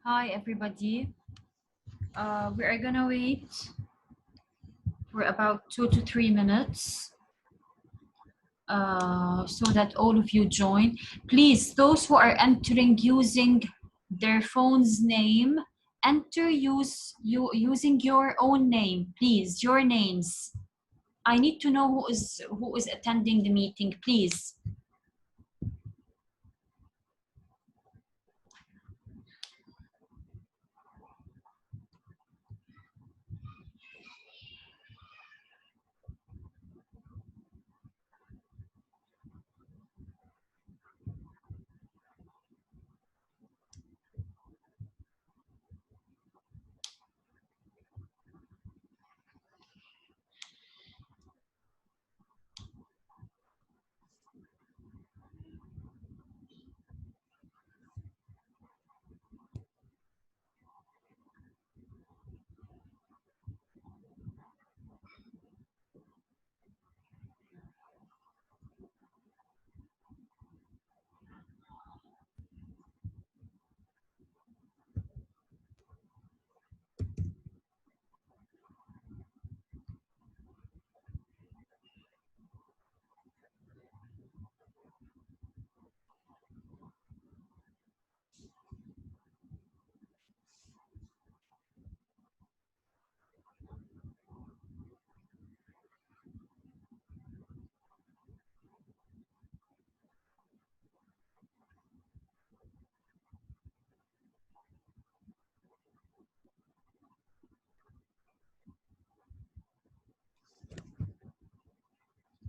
Hi, everybody. We are gonna wait for about 2 to 3 minutes so that all of you join. Please, those who are entering using their phone's name, enter using your own name, please, your names. I need to know who is attending the meeting, please.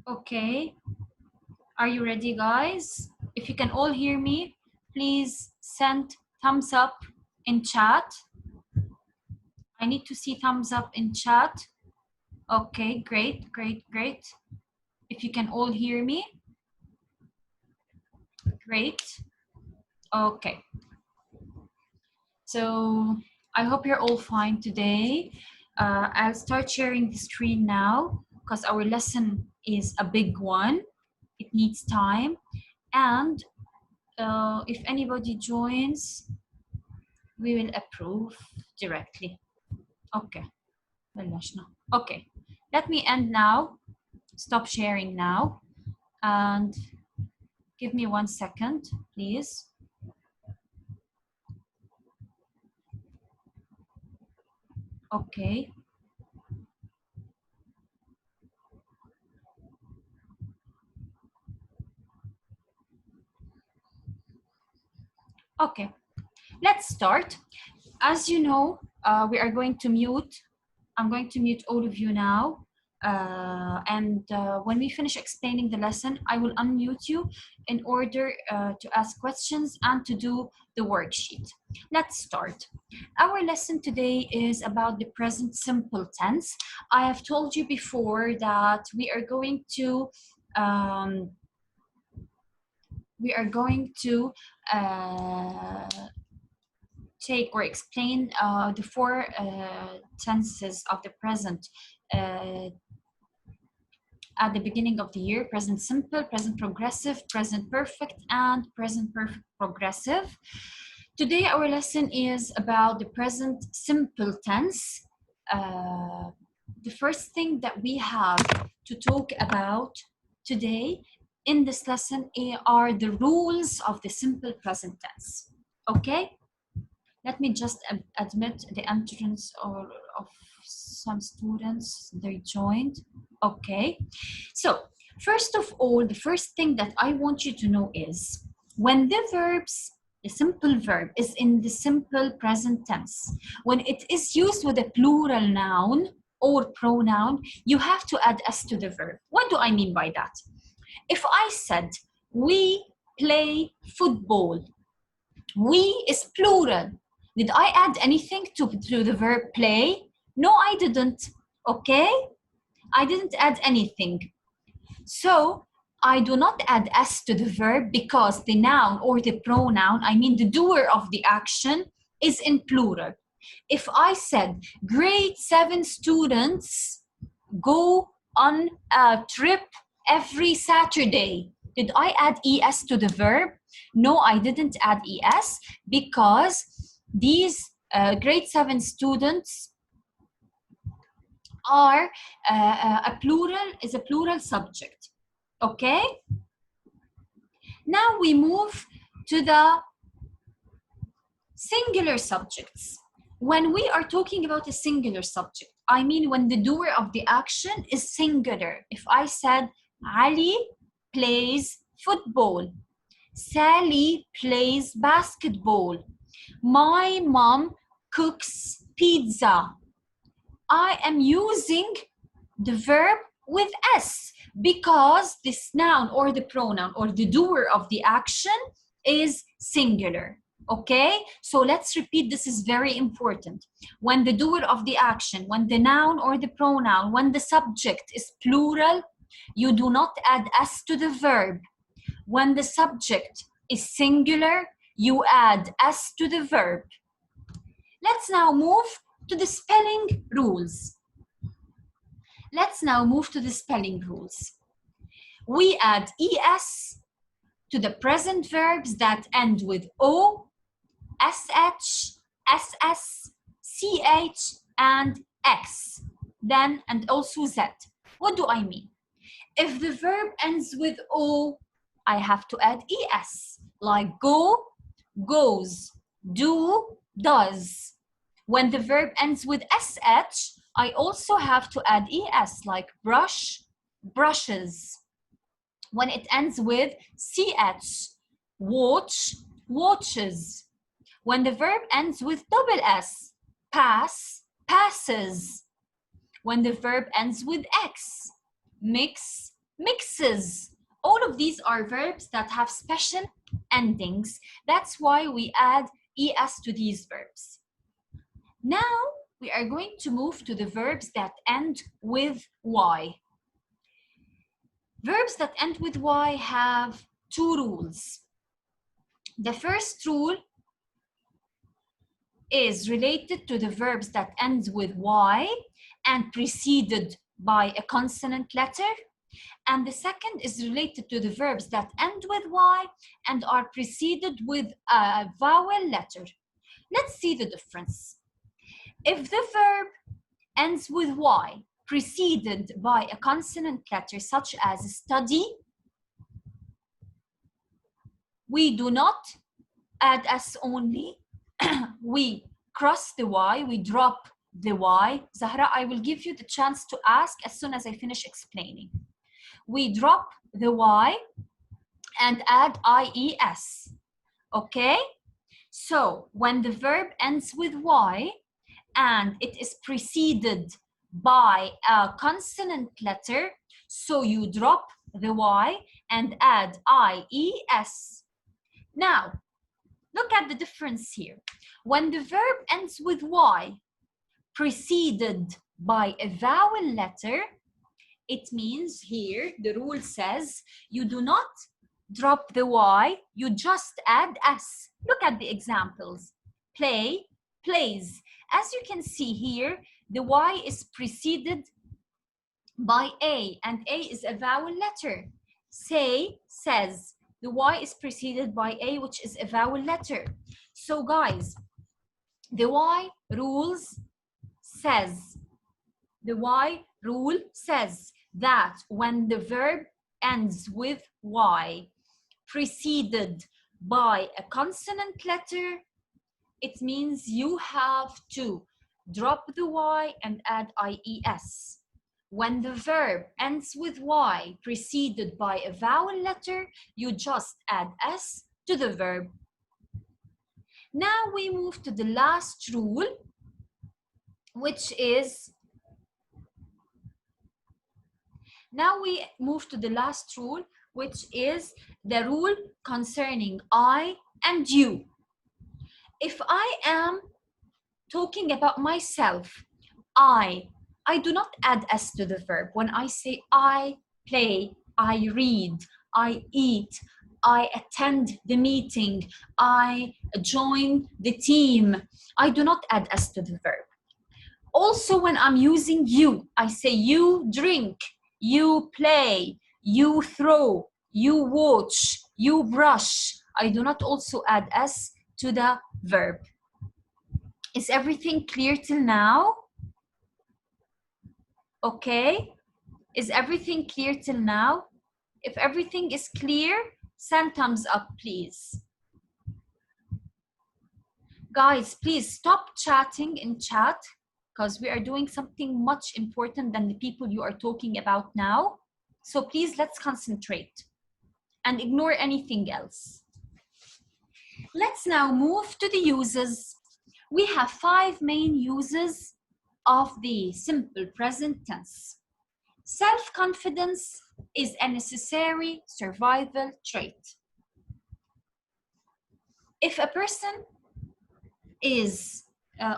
Okay, are you ready, guys? If you can all hear me, please send thumbs up in chat. I need to see thumbs up in chat. Okay, great, great, great. If you can all hear me, great. Okay. So I hope you're all fine today. I'll start sharing the screen now because our lesson is a big one. It needs time. And if anybody joins, we will approve directly. Okay. Okay. Let me end now. Stop sharing now. And give me 1 second, please. Okay. Okay. Let's start. As you know, we are going to mute. I'm going to mute all of you now. When we finish explaining the lesson, I will unmute you in order to ask questions and to do the worksheet. Let's start. Our lesson today is about the present simple tense. I have told you before that we are going to take or explain the four tenses of the present at the beginning of the year: present simple, present progressive, present perfect, and present perfect progressive. Today our lesson is about the present simple tense. The first thing that we have to talk about today in this lesson are the rules of the simple present tense. Okay? Let me just admit the entrance of some students. They joined. Okay. So first of all, the first thing that I want you to know is when the simple verb is in the simple present tense, when it is used with a plural noun or pronoun, you have to add s to the verb. What do I mean by that? If I said, we play football, we is plural. Did I add anything to the verb play? No, I didn't. Okay? I didn't add anything. So I do not add s to the verb because the noun or the pronoun, I mean the doer of the action, is in plural. If I said grade 7 students go on a trip every Saturday, did I add es to the verb? No, I didn't add es because these grade 7 students are a plural subject. Okay? Now we move to the singular subjects. When we are talking about a singular subject, I mean when the doer of the action is singular. If I said Ali plays football, Sally plays basketball, my mom cooks pizza, I am using the verb with S because this noun or the pronoun or the doer of the action is singular. Okay, so let's repeat, this is very important. When the doer of the action, when the noun or the pronoun, when the subject is plural, you do not add S to the verb. When the subject is singular, you add S to the verb. Let's now move to the spelling rules. Let's now move to the spelling rules. We add ES to the present verbs that end with O, SH, SS, CH, and X, then and also Z. What do I mean? If the verb ends with O, I have to add ES, like go, goes, do, does. When the verb ends with SH, I also have to add ES, like brush, brushes. When it ends with CH, watch, watches. When the verb ends with double S, pass, passes. When the verb ends with X, mix, mixes. All of these are verbs that have special endings. That's why we add ES to these verbs. Now we are going to move to the verbs that end with Y. Verbs that end with Y have two rules. The first rule is related to the verbs that ends with Y and preceded by a consonant letter. And the second is related to the verbs that end with Y and are preceded with a vowel letter. Let's see the difference. If the verb ends with Y, preceded by a consonant letter such as study, we do not add S only. We cross the Y, we drop the Y. Zahra, I will give you the chance to ask as soon as I finish explaining. We drop the Y and add IES, okay? So when the verb ends with Y and it is preceded by a consonant letter, so you drop the Y and add IES. Now, look at the difference here. When the verb ends with Y, preceded by a vowel letter, it means here, the rule says, you do not drop the Y, you just add S. Look at the examples. Play, plays. As you can see here, the Y is preceded by A, and A is a vowel letter. Say, says. The Y is preceded by A, which is a vowel letter. So guys, the Y rules says, the Y rule says that when the verb ends with Y, preceded by a consonant letter, it means you have to drop the Y and add IES. When the verb ends with Y, preceded by a vowel letter, you just add S to the verb. Now we move to the last rule, which is, the rule concerning I and you. If I am talking about myself, I do not add S to the verb. When I say I play, I read, I eat, I attend the meeting, I join the team, I do not add S to the verb. Also, when I'm using you, I say you drink, you play, you throw, you watch, you brush. I do not also add S to the verb. Is everything clear till now? Okay. Is everything clear till now? If everything is clear, send thumbs up, please. Guys, please stop chatting in chat because we are doing something much important than the people you are talking about now. So please, let's concentrate and ignore anything else. Let's now move to the uses. We have 5 main uses of the simple present tense. Self-confidence is a necessary survival trait. If a person is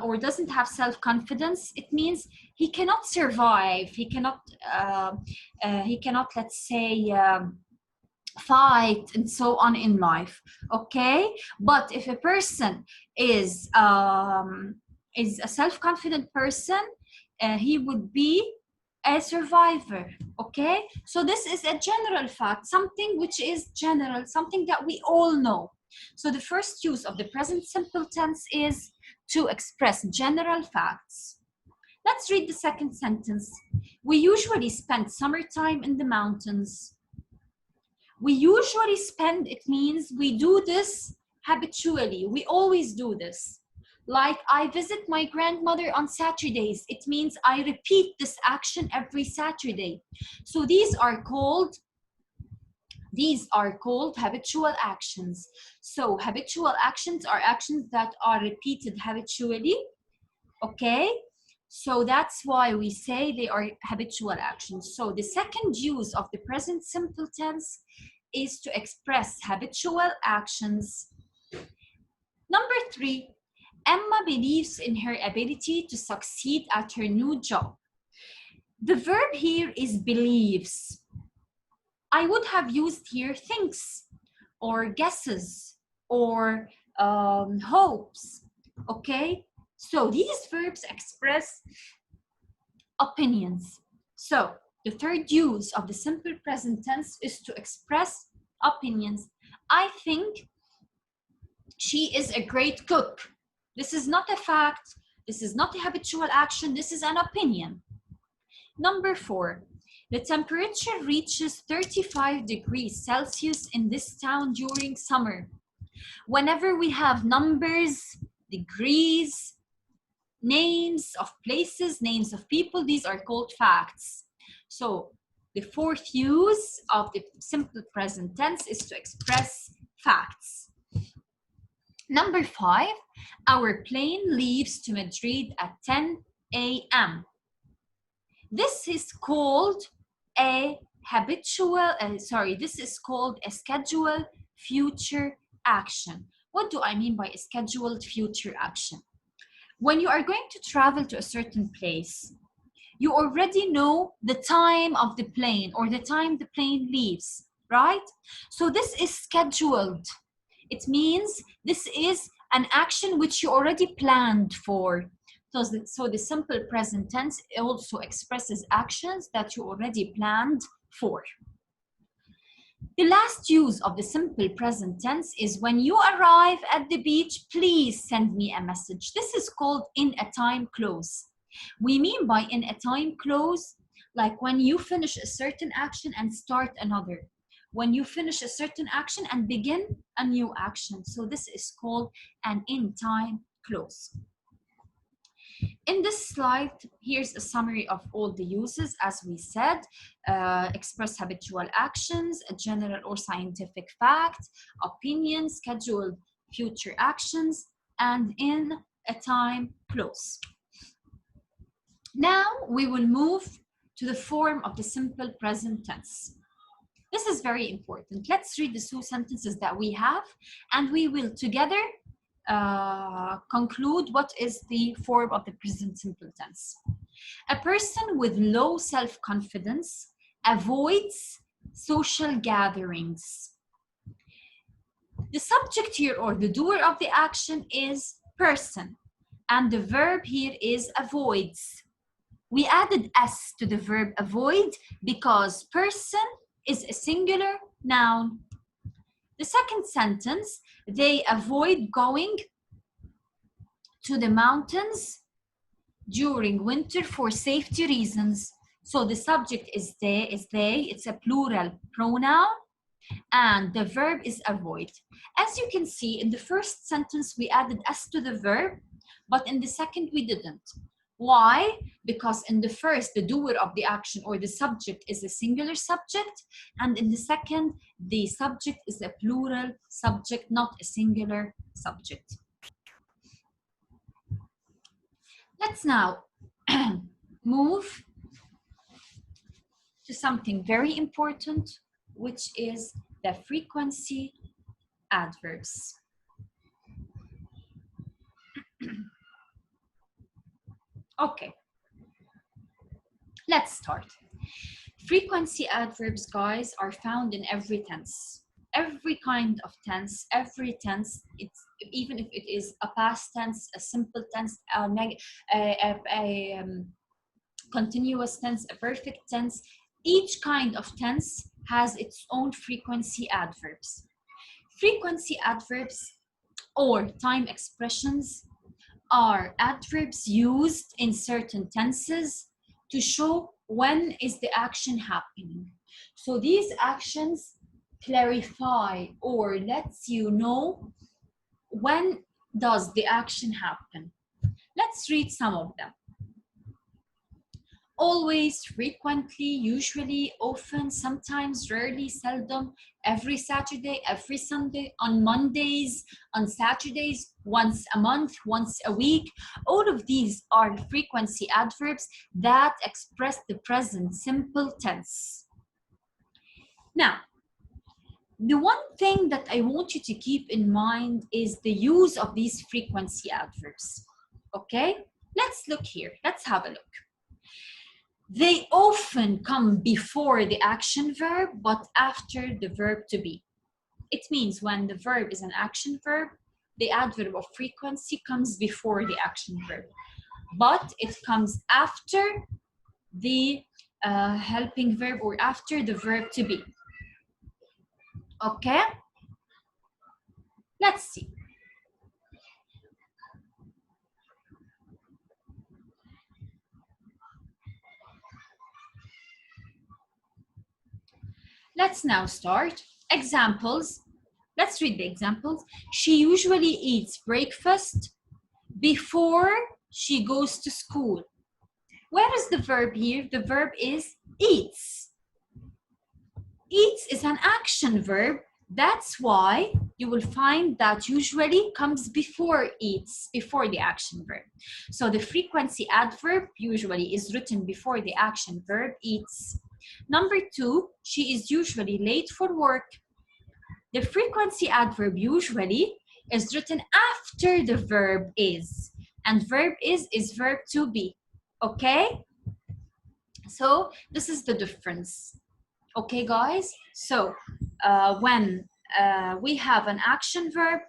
or doesn't have self-confidence, it means he cannot survive. He cannot, let's say, fight and so on in life. Okay, but if a person is a self-confident person, he would be a survivor. Okay, so this is a general fact, something which is general, something that we all know. So the first use of the present simple tense is to express general facts. Let's read the second sentence. We usually spend summertime in the mountains. We usually spend, it means we do this habitually. We always do this. Like I visit my grandmother on Saturdays. It means I repeat this action every Saturday. So these are called habitual actions. So habitual actions are actions that are repeated habitually. Okay? So that's why we say they are habitual actions. So the second use of the present simple tense is to express habitual actions. Number 3, Emma believes in her ability to succeed at her new job. The verb here is believes. I would have used here thinks or guesses or hopes. Okay? So these verbs express opinions. So the third use of the simple present tense is to express opinions. I think she is a great cook. This is not a fact. This is not a habitual action. This is an opinion. Number 4, the temperature reaches 35 degrees Celsius in this town during summer. Whenever we have numbers, degrees, names of places, names of people, these are called facts. So the fourth use of the simple present tense is to express facts. Number 5, our plane leaves to Madrid at 10 a.m. This is called a this is called a scheduled future action. What do I mean by a scheduled future action? When you are going to travel to a certain place, you already know the time of the plane or the time the plane leaves, right? So this is scheduled. It means this is an action which you already planned for. So the simple present tense also expresses actions that you already planned for. The last use of the simple present tense is when you arrive at the beach, please send me a message. This is called in a time clause. We mean by in a time clause, like when you finish a certain action and start another. When you finish a certain action and begin a new action. So this is called an in time clause. In this slide, here's a summary of all the uses. As we said, express habitual actions, a general or scientific fact, opinion, scheduled future actions, and in a time clause. Now we will move to the form of the simple present tense. This is very important. Let's read the 2 sentences that we have, and we will together conclude what is the form of the present simple tense. A person with low self-confidence avoids social gatherings. The subject here or the doer of the action is person, and the verb here is avoids. We added s to the verb avoid because person is a singular noun. The second sentence, they avoid going to the mountains during winter for safety reasons. So the subject is they, it's a plural pronoun, and the verb is avoid. As you can see, in the first sentence, we added s to the verb, but in the second, we didn't. Why? Because in the first, the doer of the action or the subject is a singular subject, and in the second, the subject is a plural subject, not a singular subject. Let's now move to something very important, which is the frequency adverbs. Okay, let's start. Frequency adverbs, guys, are found in every tense. Every kind of tense, every tense, it's, even if it is a past tense, a simple tense, a continuous tense, a perfect tense, each kind of tense has its own frequency adverbs. Frequency adverbs or time expressions are adverbs used in certain tenses to show when is the action happening. So these actions clarify or lets you know when does the action happen. Let's read some of them. Always, frequently, usually, often, sometimes, rarely, seldom, every Saturday, every Sunday, on Mondays, on Saturdays, once a month, once a week. All of these are frequency adverbs that express the present simple tense. Now, the one thing that I want you to keep in mind is the use of these frequency adverbs. Okay? Let's look here. Let's have a look. They often come before the action verb, but after the verb to be. It means when the verb is an action verb, the adverb of frequency comes before the action verb, but it comes after the helping verb or after the verb to be. Okay? Let's see. Let's now start. Examples. Let's read the examples. She usually eats breakfast before she goes to school. Where is the verb here? The verb is eats. Eats is an action verb. That's why you will find that usually comes before eats, before the action verb. So the frequency adverb usually is written before the action verb eats. Number 2, she is usually late for work. The frequency adverb usually is written after the verb is, and verb is verb to be. Okay? So this is the difference. Okay, guys? So when we have an action verb,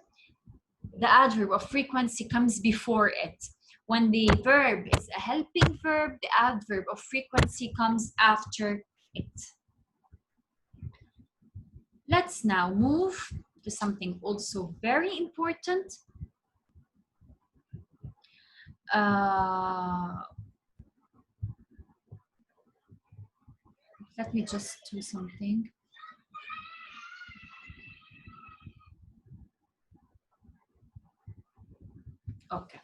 the adverb of frequency comes before it. When the verb is a helping verb, the adverb of frequency comes after it. Let's now move to something also very important. Let me just do something. Okay.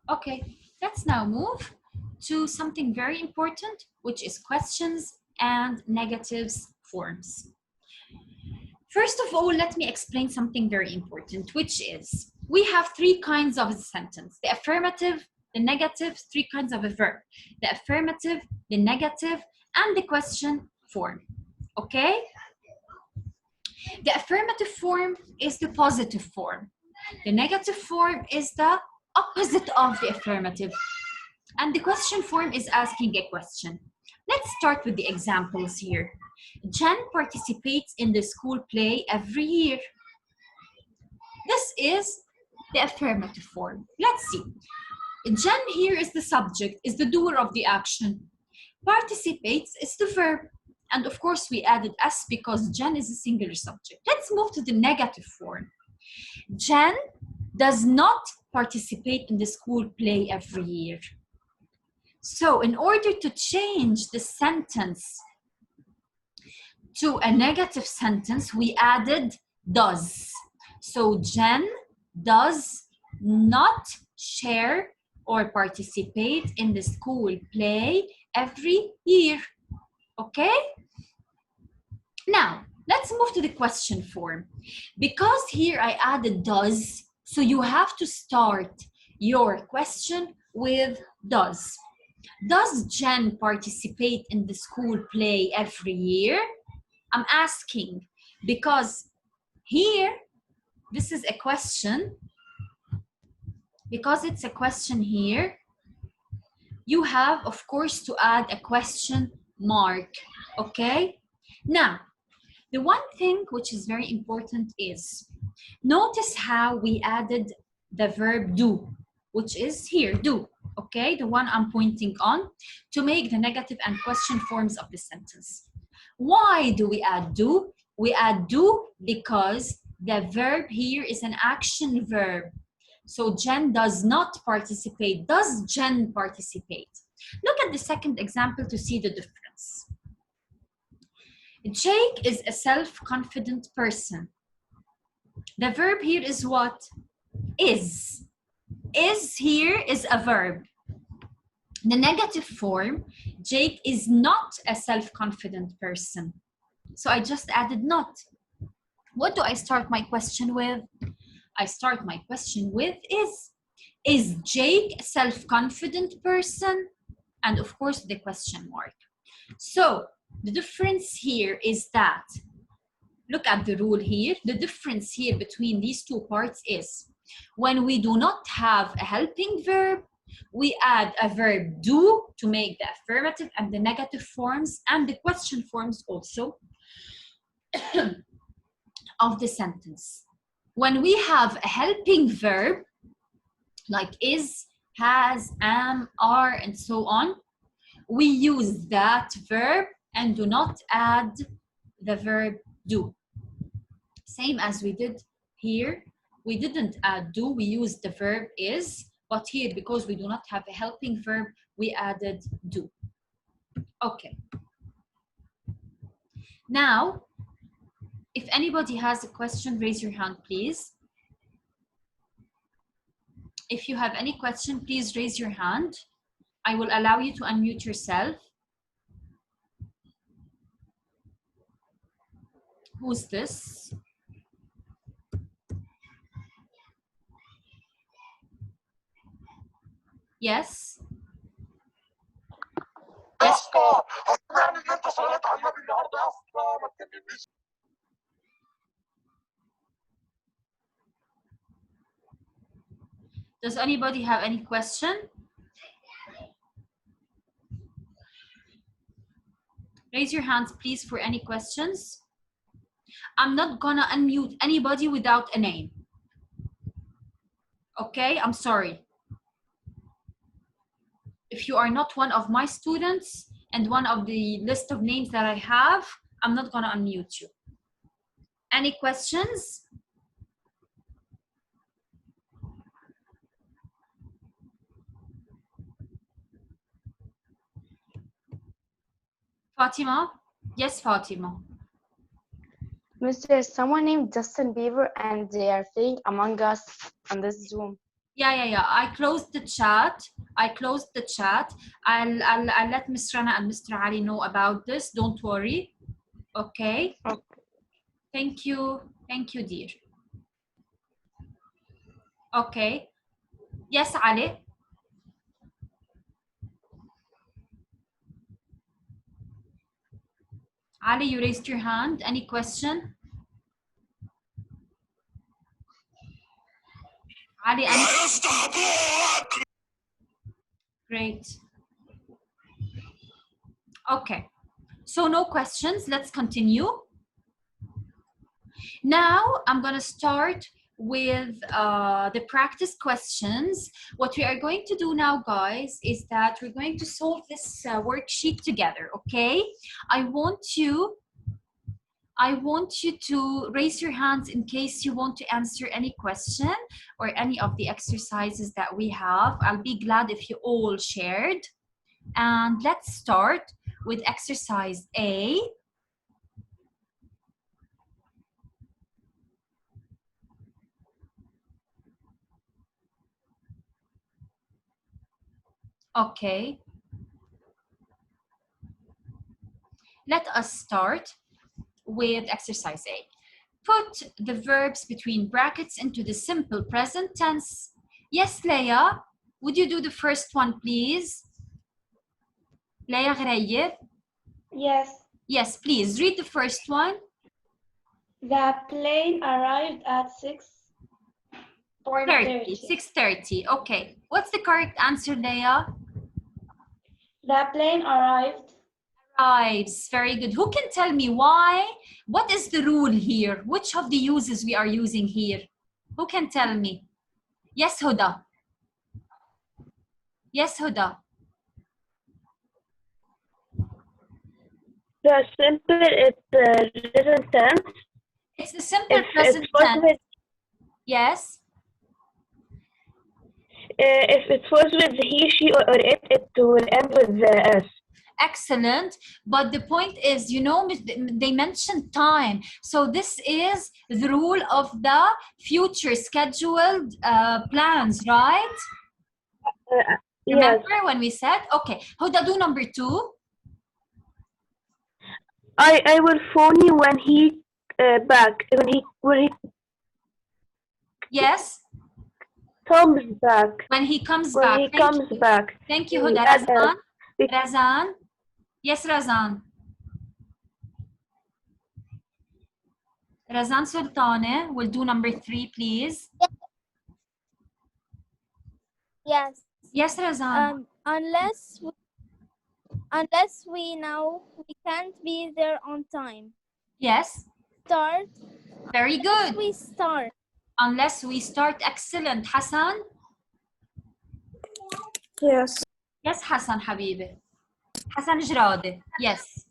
Okay, let's now move to something very important, which is questions and negatives forms. First of all, let me explain something very important, which is we have 3 kinds of a sentence: the affirmative, the negative, 3 kinds of a verb: the affirmative, the negative, and the question form. Okay? The affirmative form is the positive form. The negative form is the opposite of the affirmative. And the question form is asking a question. Let's start with the examples here. Jen participates in the school play every year. This is the affirmative form. Let's see. Jen here is the subject, is the doer of the action. Participates is the verb, And of course, we added S because Jen is a singular subject. Let's move to the negative form. Jen does not participate in the school play every year. So in order to change the sentence to a negative sentence, we added does. So Jen does not share or participate in the school play every year. Okay? Now, let's move to the question form. Because here I added does, so you have to start your question with does. Does Jen participate in the school play every year? I'm asking because here, this is a question. Because it's a question here, you have, of course, to add a question mark, okay? Now, the one thing which is very important is, notice how we added the verb do, which is here, do, okay? The one I'm pointing on, to make the negative and question forms of the sentence. Why do we add do? We add do because the verb here is an action verb. So Jen does not participate. Does Jen participate? Look at the second example to see the difference. Jake is a self-confident person. The verb here is what? Is. Is here is a verb. The negative form, Jake is not a self-confident person. So I just added not. What do I start my question with? I start my question with is. Is Jake a self-confident person? And of course, the question mark. So the difference here is that, look at the rule here. The difference here between these two parts is when we do not have a helping verb, we add a verb do to make the affirmative and the negative forms and the question forms also of the sentence. When we have a helping verb, like is, has, am, are, and so on, we use that verb and do not add the verb do. Same as we did here. We didn't add do, we used the verb is, but here, because we do not have a helping verb, we added do. Okay. Now, if anybody has a question, raise your hand, please. If you have any question, please raise your hand. I will allow you to unmute yourself. Who's this? Yes? Yes. Does anybody have any question? Raise your hands, please, for any questions. I'm not gonna unmute anybody without a name. Okay, I'm sorry. If you are not one of my students and one of the list of names that I have, I'm not gonna unmute you. Any questions? Fatima? Yes, Fatima. Mr. Someone named Justin Bieber and they are playing Among Us on this Zoom. Yeah. I closed the chat. I'll let Ms. Rana and Mr. Ali know about this. Don't worry. Okay. Thank you, dear. Okay. Yes, Ali. Ali, you raised your hand. Any question? Ali, great. Okay. So no questions. Let's continue. Now I'm going to start with the practice questions. What we are going to do now, guys, is that we're going to solve this worksheet together, okay? I want you to raise your hands in case you want to answer any question or any of the exercises that we have. I'll be glad if you all shared. And let's start with exercise A. Okay. Let us start with exercise A. Put the verbs between brackets into the simple present tense. Yes, Leia, would you do the first one, please? Leia Ghraib? Yes. Yes, please, read the first one. The plane arrived at 6:30. Okay. What's the correct answer, Leia? The plane arrived. Arrives. Very good. Who can tell me why? What is the rule here? Which of the uses we are using here? Who can tell me? Yes, Huda. Yes, Huda. The simple is present tense. It's the simple present tense. Yes. If it was with he, she, or it, it will end with the s. Excellent. But the point is, you know, they mentioned time. So this is the rule of the future scheduled plans, right? Remember when we said, okay, Huda, do number 2. I will phone you when he back. When he Yes. comes back. When he comes when back. he comes back. Thank you, Huda. Razan? Razan? Yes, Razan. Razan Sultane will do number 3, please. Yes. Yes, Razan. Unless we know we can't be there on time. Yes. Start. Very good. We start. Unless we start. Excellent. Hassan? Yes. Yes, Hassan Habibi. Hassan Jrade. Yes.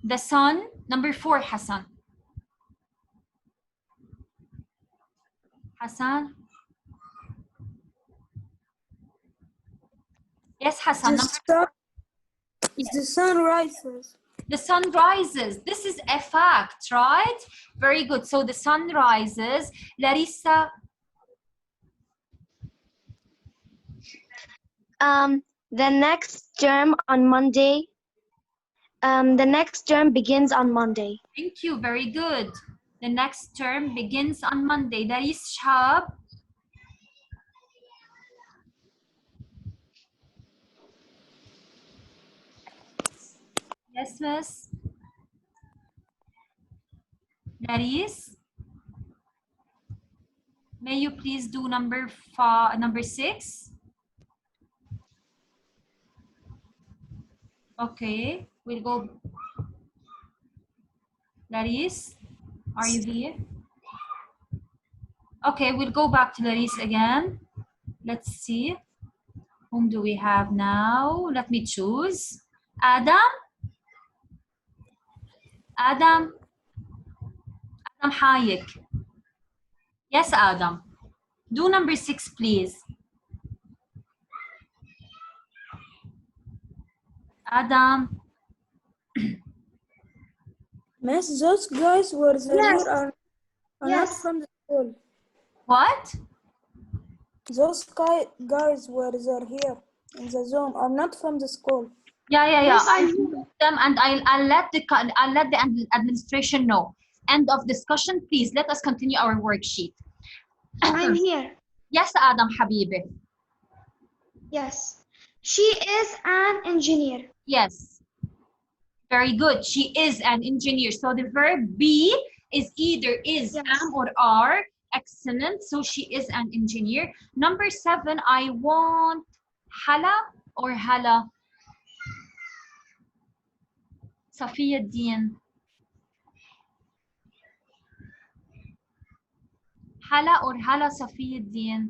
The sun. Number 4, Hassan. Hassan? Yes, Hassan. The sun rises. The sun rises. This is a fact, right? Very good. So the sun rises. Larissa? The next term on Monday. The next term begins on Monday. Thank you. Very good. The next term begins on Monday. Laris Shahab? Yes, miss. Laris? May you please do number 6? Okay, we'll go. Laris, are you here? Okay, we'll go back to Laris again. Let's see. Whom do we have now? Let me choose. Adam? Adam Hayek. Yes, Adam. Do number 6, please. Adam. Miss, those guys were there are not from the school. What? Those guys were there here in the Zoom are not from the school. Yeah. I moved them, and I'll let the administration know. End of discussion, please. Let us continue our worksheet. I'm here. Yes, Adam Habibi. Yes. She is an engineer. Yes. Very good. She is an engineer. So the verb be is either is, yes, am, or are. Excellent. So she is an engineer. Number 7, I want Hala or Hala? Safiya Din. Hala or Hala Safiuddin?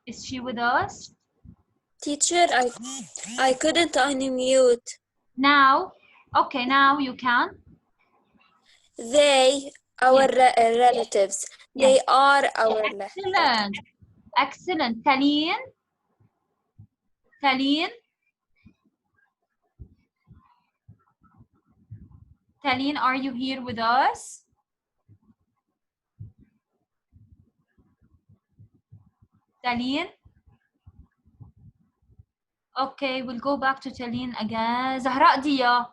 Is she with us? Teacher, I couldn't unmute. Now? Okay, now you can. They, our relatives. They Yes. are our Excellent. Excellent. Taleen? Taleen? Taleen, are you here with us? Taleen? Okay, we'll go back to Taleen again. Zahra Dia.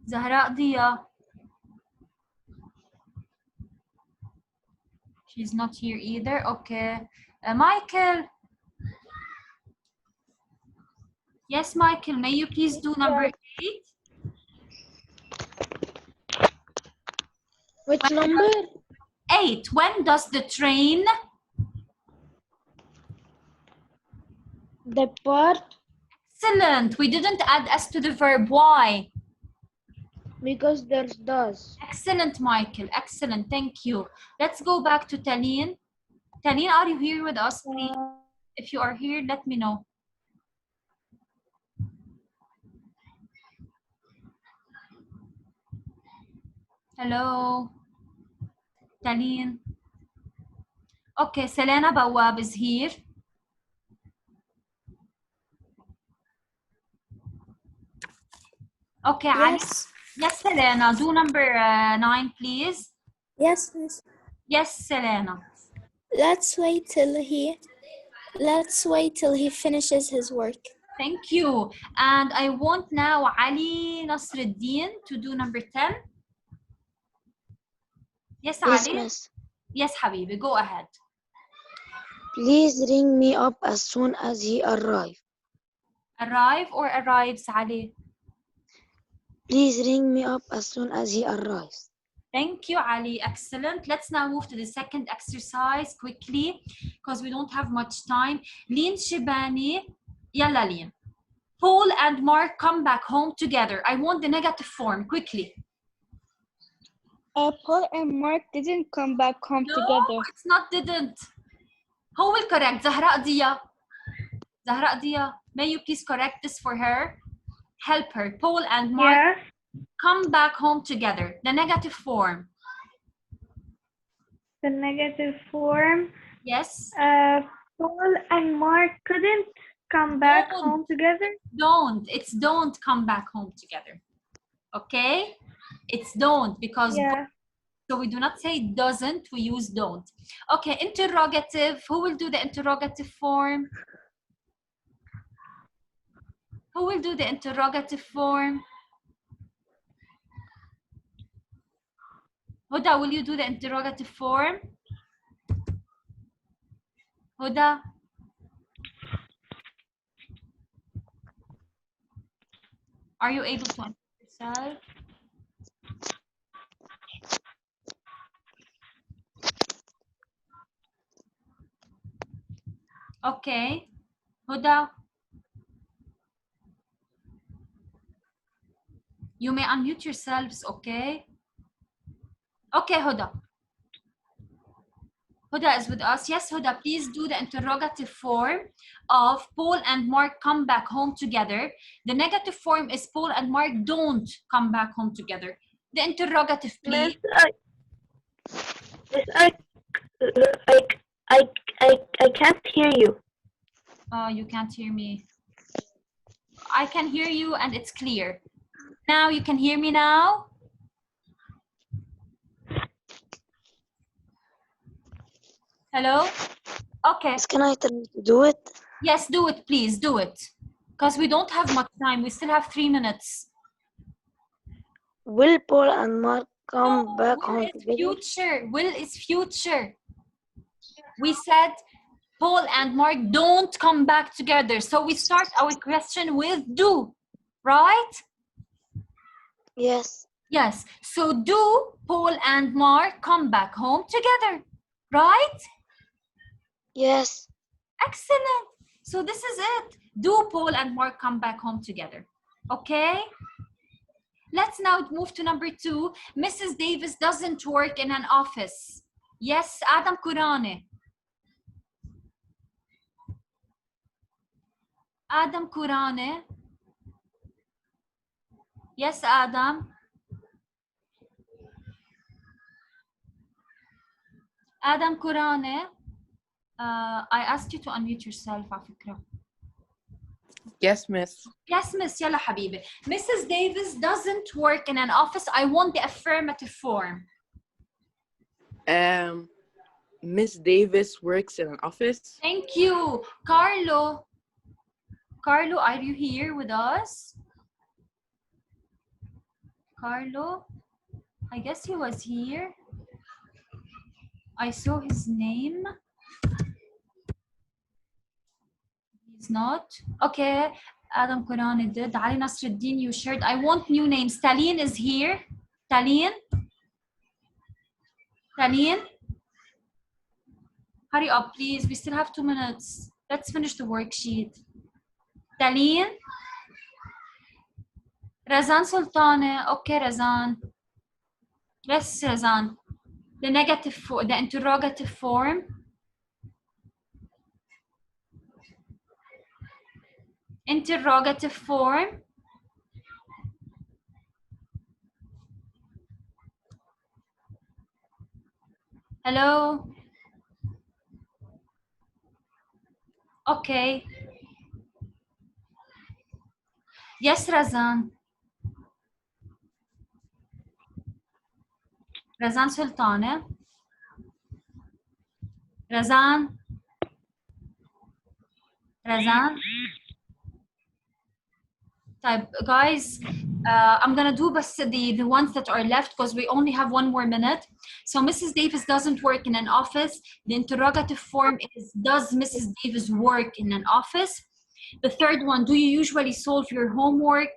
Zahra Dia. She's not here either. Okay. Michael. Yes, Michael, may you please do number 8? Which number? 8. When does the train Depart. Excellent. We didn't add S to the verb. Why? Because there's does. Excellent, Michael. Excellent. Thank you. Let's go back to Taleen. Taleen, are you here with us, please? If you are here, let me know. Hello. Taleen. Okay, Selena Bawab is here. Okay, Ali. Yes. Yes, Selena. Do number 9, please. Yes, miss. Yes, Selena. Let's wait till he finishes his work. Thank you. And I want now Ali Nasruddin to do number 10. Yes, Yes, Ali. miss. Yes, Habibi. Go ahead. Please ring me up as soon as he arrives. Arrive or arrives, Ali? Please ring me up as soon as he arrives. Thank you, Ali. Excellent. Let's now move to the second exercise quickly because we don't have much time. Lin Shibani. Yalla, Lin. Paul and Mark come back home together. I want the negative form quickly. Paul and Mark didn't come back home No, together. it's not didn't. Who will correct? Zahra Dia. Zahra Dia, may you please correct this for her? Help her. Paul and Mark Yes. come back home together. The negative form. The negative form. Yes. Paul and Mark couldn't come back Don't. home together. Don't. It's don't come back home together. Okay? It's don't because Yeah. so we do not say doesn't, we use don't. Okay, interrogative. Who will do the interrogative form? Who will do the interrogative form? Huda, will you do the interrogative form? Huda? Are you able to answer yourself? Okay. Huda? You may unmute yourselves, okay? Okay, Huda. Huda is with us. Yes, Huda, please do the interrogative form of Paul and Mark come back home together. The negative form is Paul and Mark don't come back home together. The interrogative, please. I can't hear you. You can't hear me. I can hear you and it's clear. Now you can hear me now? Hello? Okay. Can I try to do it? Yes, do it, please, do it. Because we don't have much time. We still have 3 minutes. Will Paul and Mark come back Will home is together? future. Will is future. We said Paul and Mark don't come back together. So we start our question with do, right? Yes. Yes. So do Paul and Mark come back home together, right? Yes. Excellent. So this is it. Do Paul and Mark come back home together? Okay? Let's now move to number 2. Mrs. Davis doesn't work in an office. Yes, Adam Kurane. Adam Kurane. Yes, Adam. Adam Kurane. I asked you to unmute yourself, على فكرة. Yes, miss. Yes, miss. يلا حبيبي. Mrs. Davis doesn't work in an office. I want the affirmative form. Miss Davis works in an office. Thank you. Carlo. Carlo, are you here with us? Carlo? I guess he was here. I saw his name. He's not. Okay. Adam Kurani did. Ali Nasruddin, you shared. I want new names. Taline is here. Taline? Taline? Hurry up, please. We still have 2 minutes. Let's finish the worksheet. Taline? Razan Sultana. Okay, Razan. Yes, Razan. The negative, the interrogative form. Interrogative form. Hello. Okay. Yes, Razan. Razan Sultana. Razan. Razan. Type, guys, I'm gonna do the ones that are left because we only have 1 more minute. So Mrs. Davis doesn't work in an office. The interrogative form is, does Mrs. Davis work in an office? The third one, do you usually solve your homework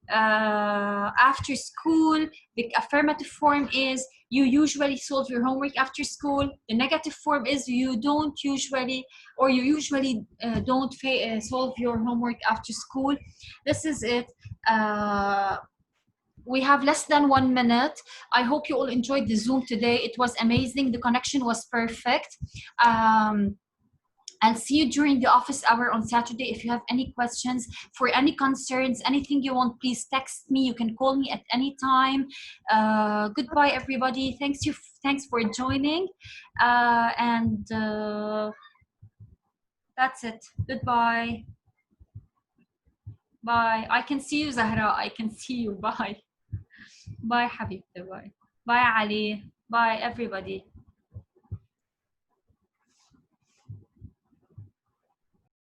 after school? The affirmative form is, you usually solve your homework after school. The negative form is, you don't usually, or you usually don't solve your homework after school. This is it. We have less than 1 minute. I hope you all enjoyed the Zoom today. It was amazing. The connection was perfect. I'll see you during the office hour on Saturday. If you have any questions, for any concerns, anything you want, please text me. You can call me at any time. Goodbye, everybody. Thanks for joining. That's it. Goodbye. Bye. I can see you, Zahra. I can see you. Bye. Bye, Habibti. Bye. Bye, Ali. Bye, everybody.